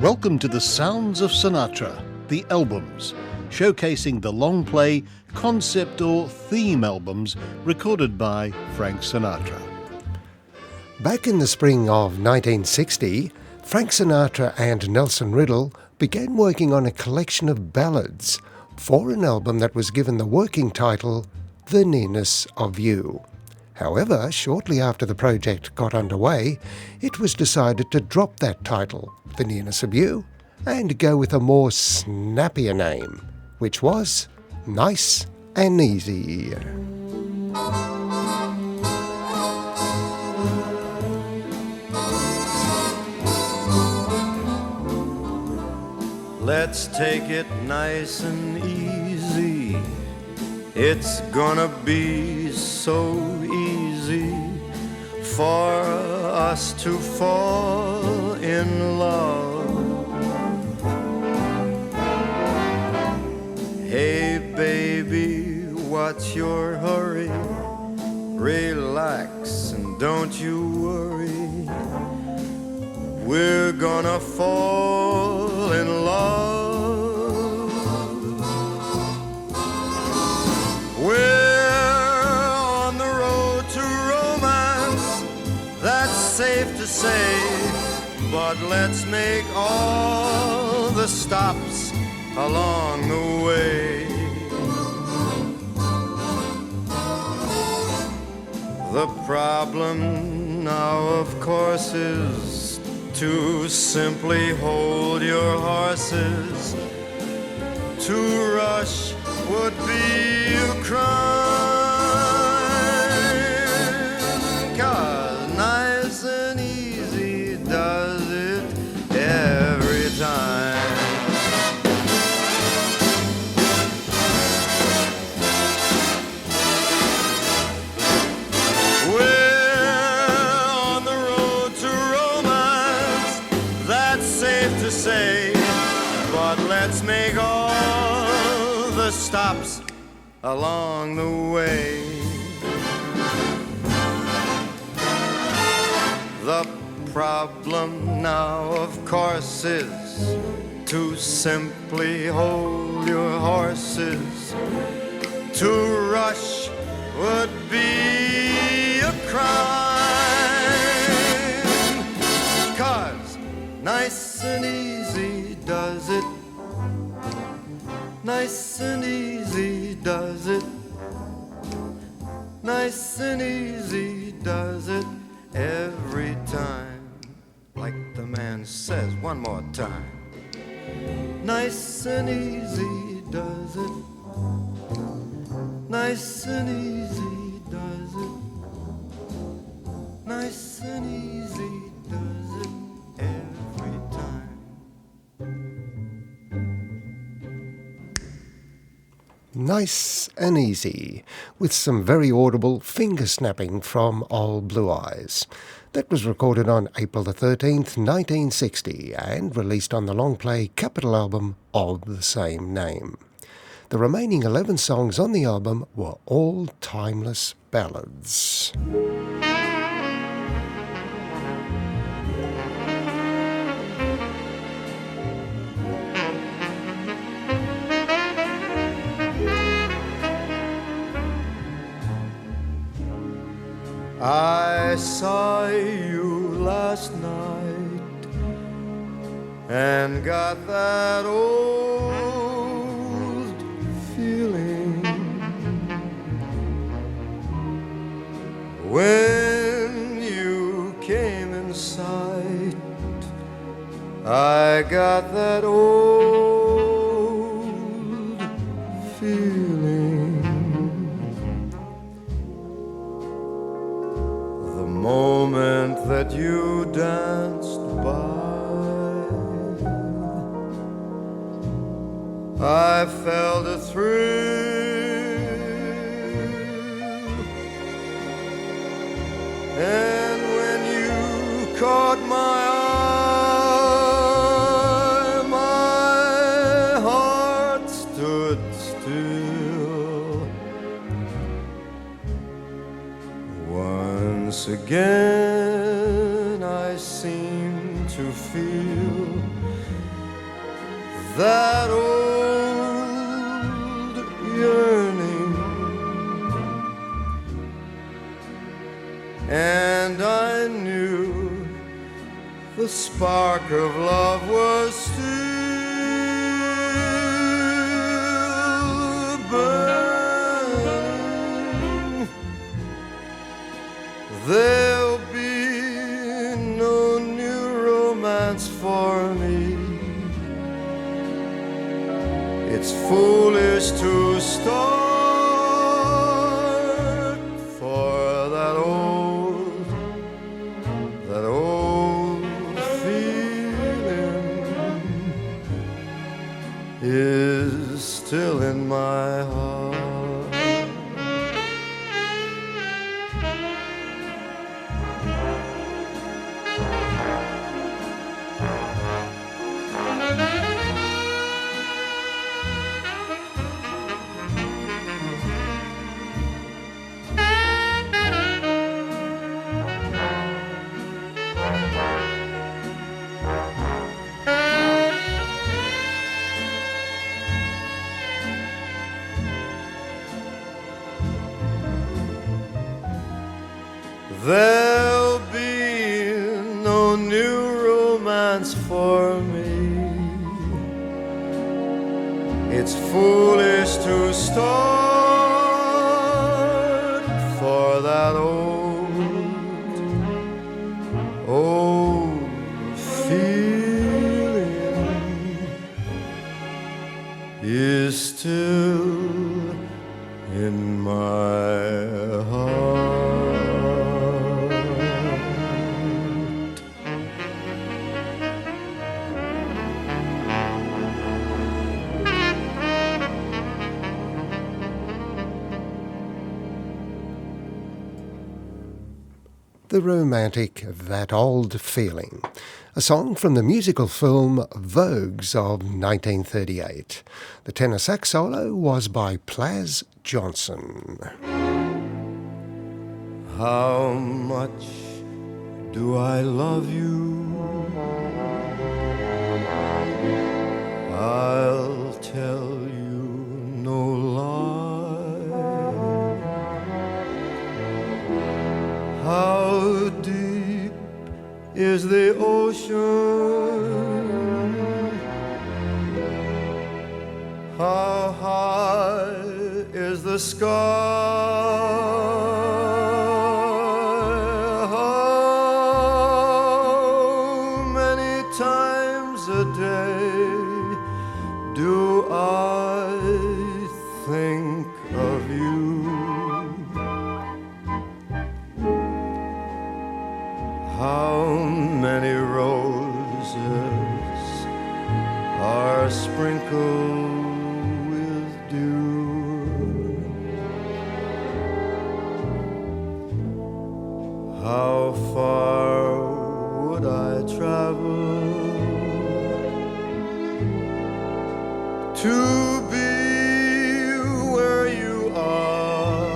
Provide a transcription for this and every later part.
Welcome to the Sounds of Sinatra, the albums, showcasing the long play, concept or theme albums recorded by Frank Sinatra. Back in the spring of 1960, Frank Sinatra and Nelson Riddle began working on a collection of ballads for an album that was given the working title, The Nearness of You. However, shortly after the project got underway, it was decided to drop that title, The Nearness of You, and go with a more snappier name, which was Nice and Easy. Let's take it nice and easy. It's gonna be so easy for us to fall in love. Hey baby, what's your hurry? Relax and don't you worry. We're gonna fall in love. We're on the road to romance, that's safe to say, but let's make all the stops along the way. The problem now, of course, is to simply hold your horses. To rush would be a crime, 'cause nice and easy does it every time. We're on the road to romance, that's safe to say, but let's make all the stops along the way. The problem now, of course, is to simply hold your horses. To rush would be a crime, 'cause nice and easy does it. Nice and easy does it. Nice and easy does it every time. Like the man says, one more time. Nice and easy does it. Nice and easy does it. Nice and easy does it every time. Nice and Easy, with some very audible finger snapping from Old Blue Eyes. That was recorded on April the 13th, 1960, and released on the long play Capitol album of the same name. The remaining 11 songs on the album were all timeless ballads. I saw you last night and got that old feeling when you came in sight. I got that old feeling. The moment that you danced by, I felt a thrill, and when you caught my eye, my heart stood still. Once again I seem to feel that old yearning, and I knew the spark of love was still burning. There'll be no new romance for me. It's foolish to start, for that old feeling is still in my heart. There'll be no new romance for me. It's foolish to start, for that old feeling is still in my heart. The romantic That Old Feeling, a song from the musical film Vogues of 1938. The tenor sax solo was by Plas Johnson. How much do I love you? I'll tell you no lie. How deep is the ocean? How high is the sky? How many times a day do I think of you? How many roses are sprinkled with dew? How far would I travel to be where you are?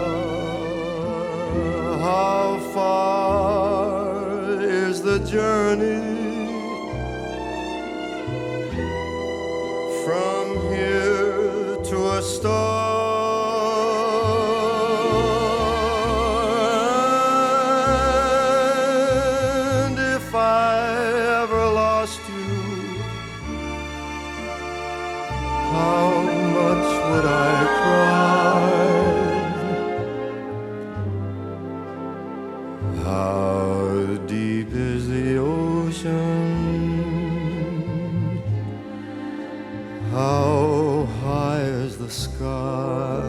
How far is the journey from here to a star? And if I ever lost you, how much would I cry? How deep is the ocean? How high is the sky?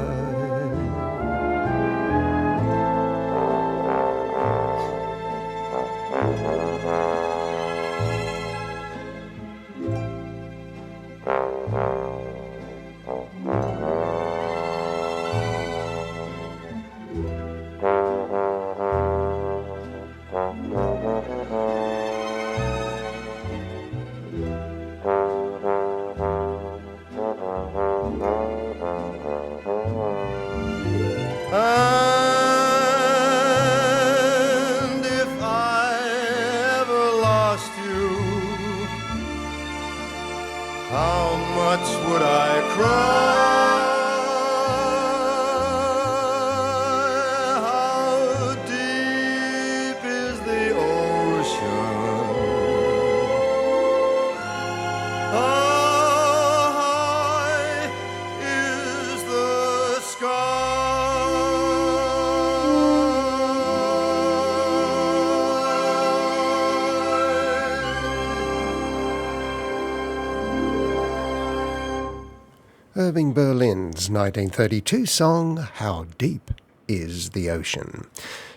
Irving Berlin's 1932 song, How Deep is the Ocean.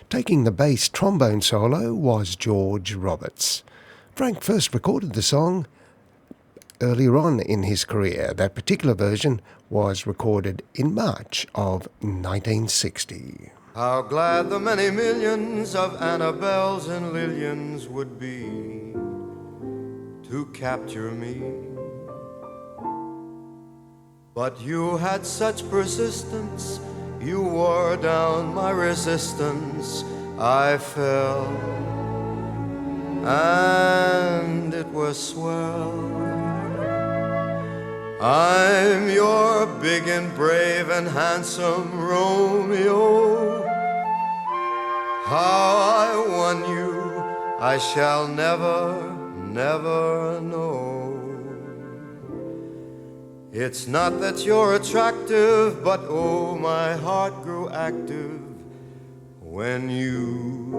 Taking the bass trombone solo was George Roberts. Frank first recorded the song earlier on in his career. That particular version was recorded in March of 1960. How glad the many millions of Annabelles and Lillians would be to capture me. But you had such persistence, you wore down my resistance. I fell, and it was swell. I'm your big and brave and handsome Romeo. How I won you, I shall never, never know. It's not that you're attractive, but oh, my heart grew active when you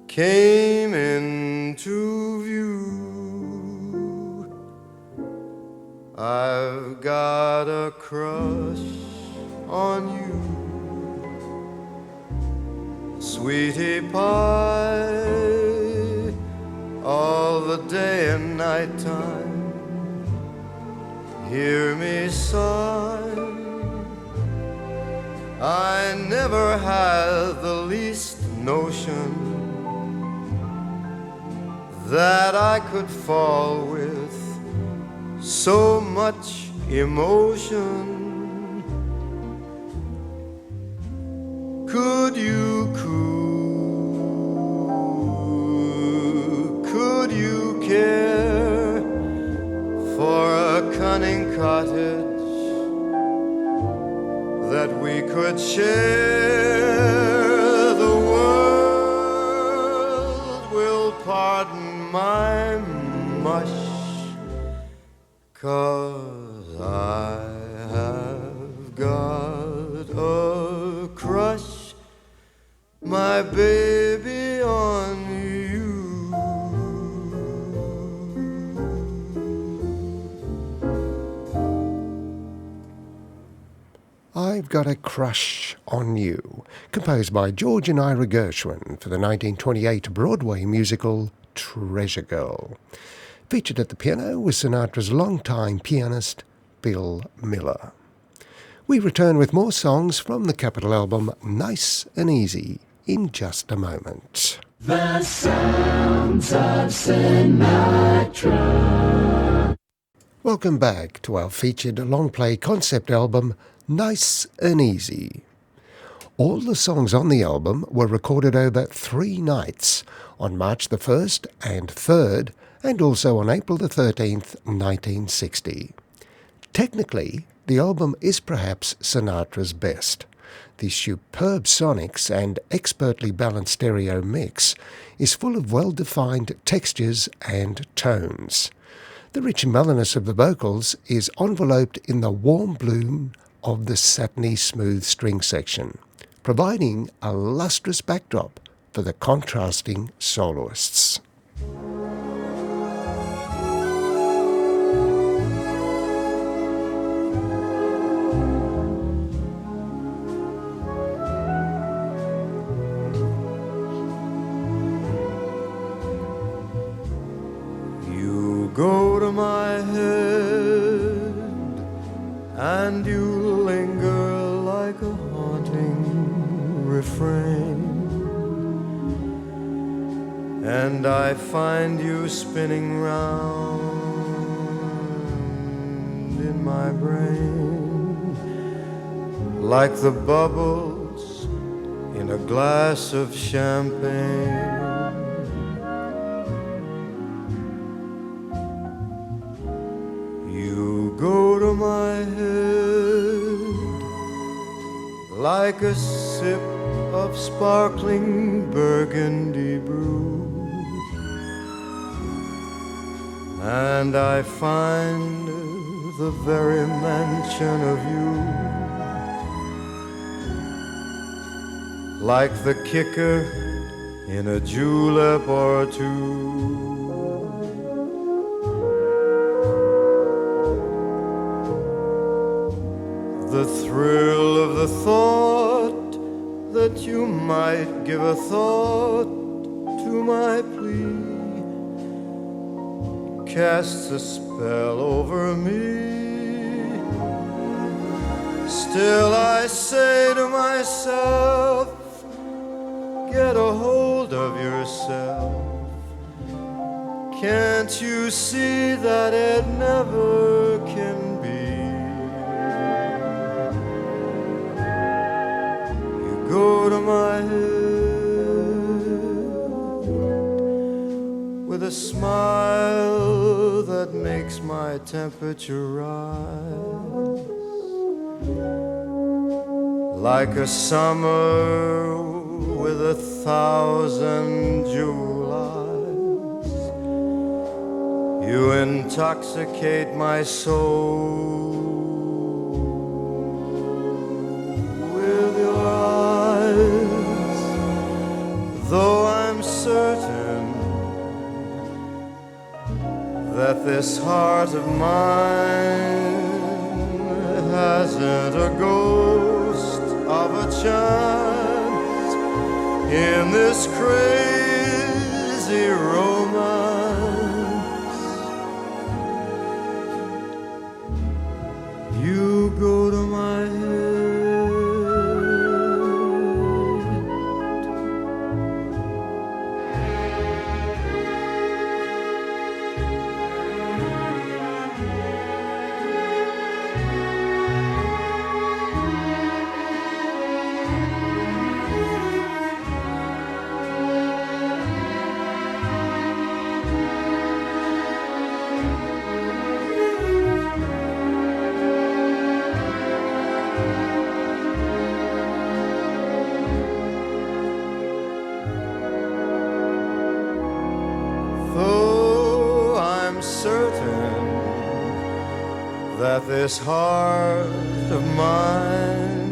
came into view. I've got a crush on you, sweetie pie, all the day and night time. Hear me sigh, I never had the least notion that I could fall with so much emotion. Could you could you care for a cunning cottage that we could share? The world will pardon my mush, 'cause I have got a crush, my baby, on you. I've Got a Crush on You, composed by George and Ira Gershwin for the 1928 Broadway musical Treasure Girl. Featured at the piano was Sinatra's longtime pianist, Bill Miller. We return with more songs from the Capitol album Nice and Easy in just a moment. The sounds of Sinatra. Welcome back to our featured long-play concept album Nice and Easy. All the songs on the album were recorded over 3 nights, on March the 1st and 3rd, and also on April the 13th, 1960. Technically, the album is perhaps Sinatra's best. The superb sonics and expertly balanced stereo mix is full of well-defined textures and tones. The rich mellowness of the vocals is enveloped in the warm bloom of the satiny smooth string section, providing a lustrous backdrop for the contrasting soloists. You go to my head and you linger like a haunting refrain, and I find you spinning round in my brain like the bubbles in a glass of champagne. You go to my head like a sip of sparkling burgundy brew, and I find the very mansion of you like the kicker in a julep or two. The thrill of the thought that you might give a thought to my plea casts a spell over me. Still I say to myself, get a hold of yourself. Can't you see that it never can be? You go to my head with a smile that makes my temperature rise, like a summer with 1,000 Julys. You intoxicate my soul with your eyes, though I'm certain that this heart of mine hasn't a ghost of a chance in this crazy romance. You go to my head. Though I'm certain that this heart of mine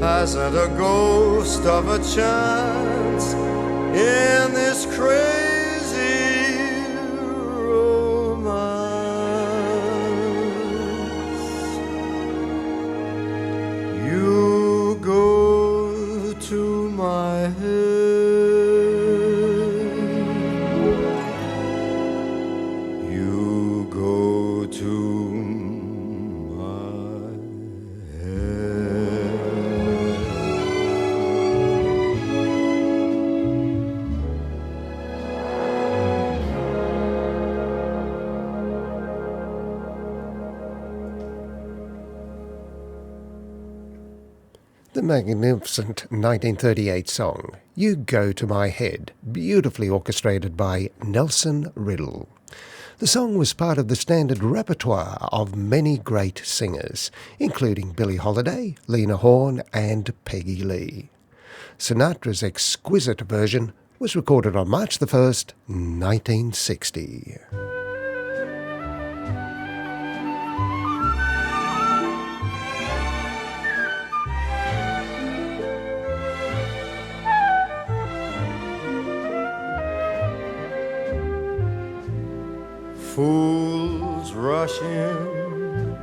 hasn't a ghost of a chance in this crazy romance. You go to my head. You go to my head. The magnificent 1938 song, You Go to My Head, beautifully orchestrated by Nelson Riddle. The song was part of the standard repertoire of many great singers, including Billie Holiday, Lena Horne and Peggy Lee. Sinatra's exquisite version was recorded on March the 1st, 1960. Fools rush in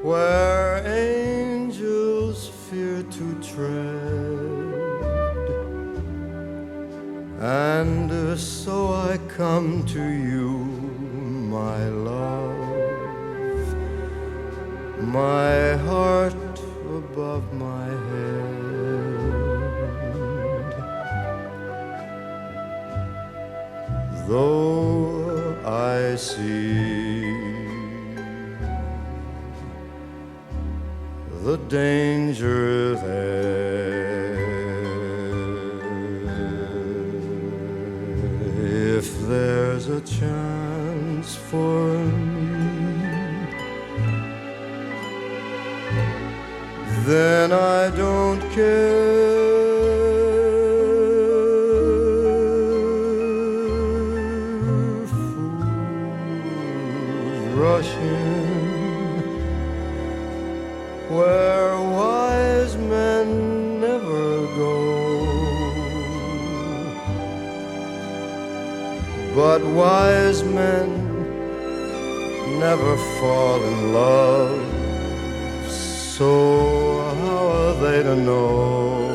where angels fear to tread, and so I come to you, my love, my heart above my head. Though I see the danger there, if there's a chance for me, then I don't care. Rushing where wise men never go, but wise men never fall in love, so how are they to know?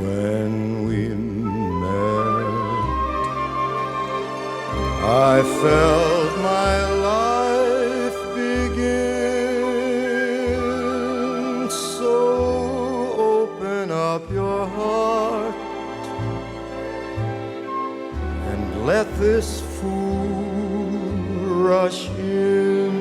When we met, I felt my life begin, so open up your heart and let this fool rush in.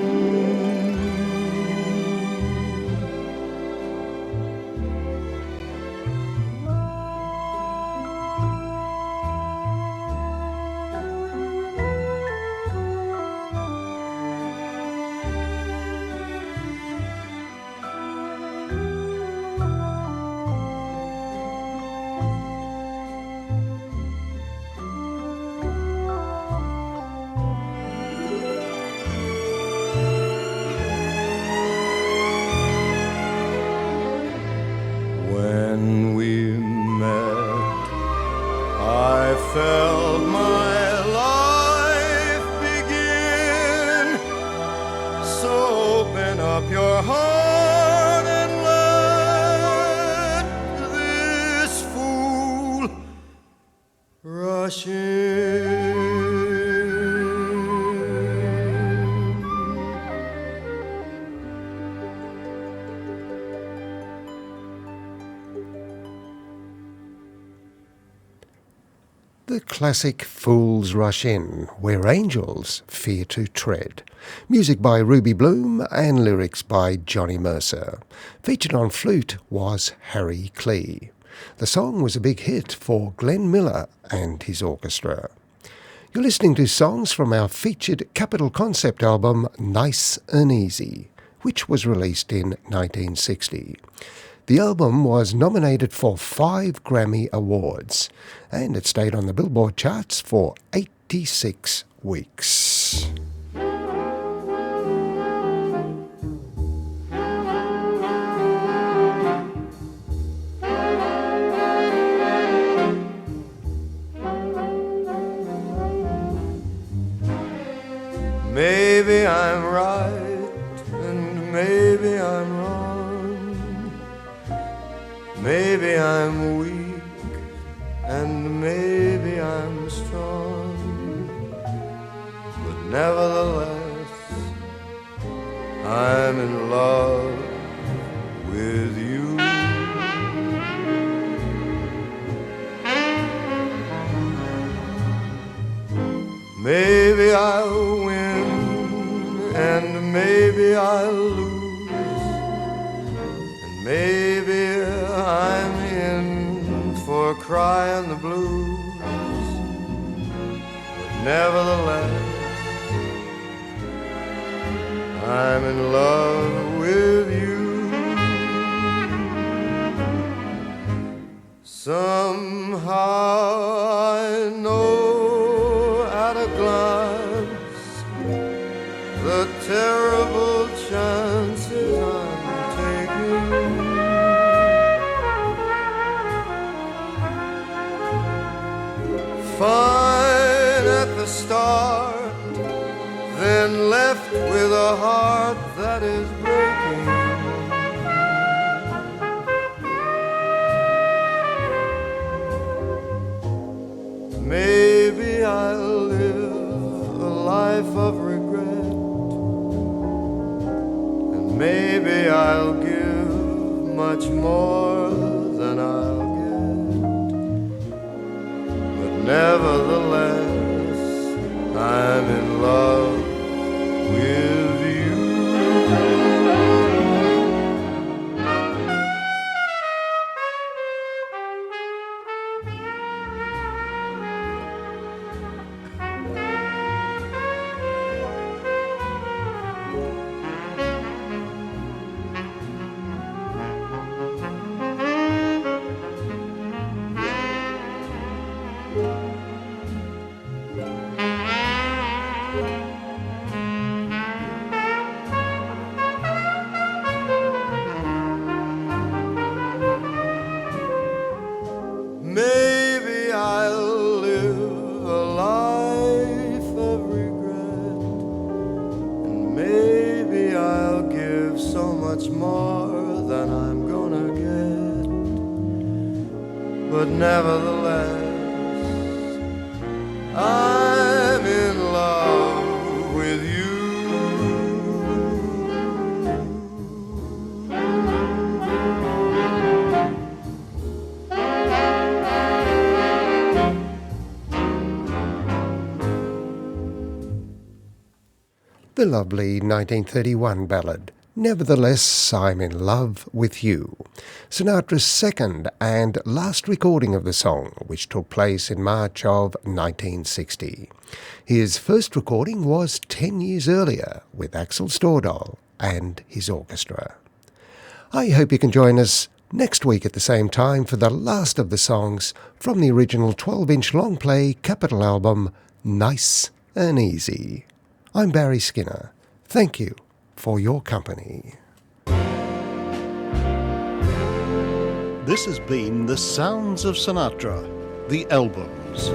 When we met, I felt my life begin, so open up your heart and let this fool rush in. The classic Fools Rush In, Where Angels Fear to Tread. Music by Ruby Bloom and lyrics by Johnny Mercer. Featured on flute was Harry Clee. The song was a big hit for Glenn Miller and his orchestra. You're listening to songs from our featured Capitol Concept album Nice and Easy, which was released in 1960. The album was nominated for 5 Grammy Awards, and it stayed on the Billboard charts for 86 weeks. Maybe I'm right and maybe I'm wrong. Maybe I'm weak and maybe I'm strong, but nevertheless I'm in love with you. Maybe I'll win and maybe I'll lose, and maybe I'm in for crying the blues, but nevertheless I'm in love with you. Somehow I know at a glance the terrible chances I'm taking. Fine at the start, then left with a heart that is breaking. Maybe I'll live a life of regret, and maybe I'll give much more than I'll get, but nevertheless I'm in love with you. much more than I'm gonna get. But nevertheless, I'm in love with you. The lovely 1931 ballad, Nevertheless I'm in Love with You, Sinatra's second and last recording of the song, which took place in March of 1960. His first recording was 10 years earlier with Axel Stordahl and his orchestra. I hope you can join us next week at the same time for the last of the songs from the original 12-inch long play Capitol album, Nice and Easy. I'm Barry Skinner. Thank you for your company. This has been The Sounds of Sinatra, the albums.